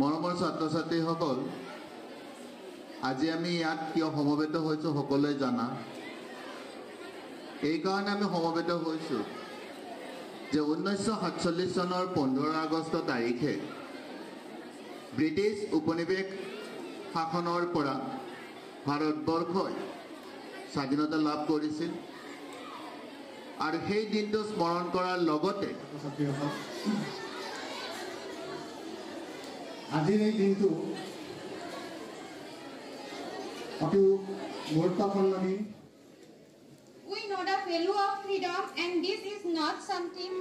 মৰমৰ ছাত্ৰ-ছাত্ৰীসকল, আজি আমি ইয়াত কিয় সমবেত হৈছোঁ সকলোৱে জানা। এই কাৰণে আমি সমবেত হৈছোঁ যে 1947 চনৰ 15 আগষ্ট তাৰিখে ব্ৰিটিছ উপনিৱেশ শাসনৰ পৰা ভাৰতবৰ্ষই স্বাধীনতা লাভ কৰিছিল আৰু সেই দিনটো স্মৰণ কৰাৰ লগতে আজিৰ এই দিনটো অতি গুৰুত্বপূৰ্ণ দিন। We know the value of freedom, and this is not something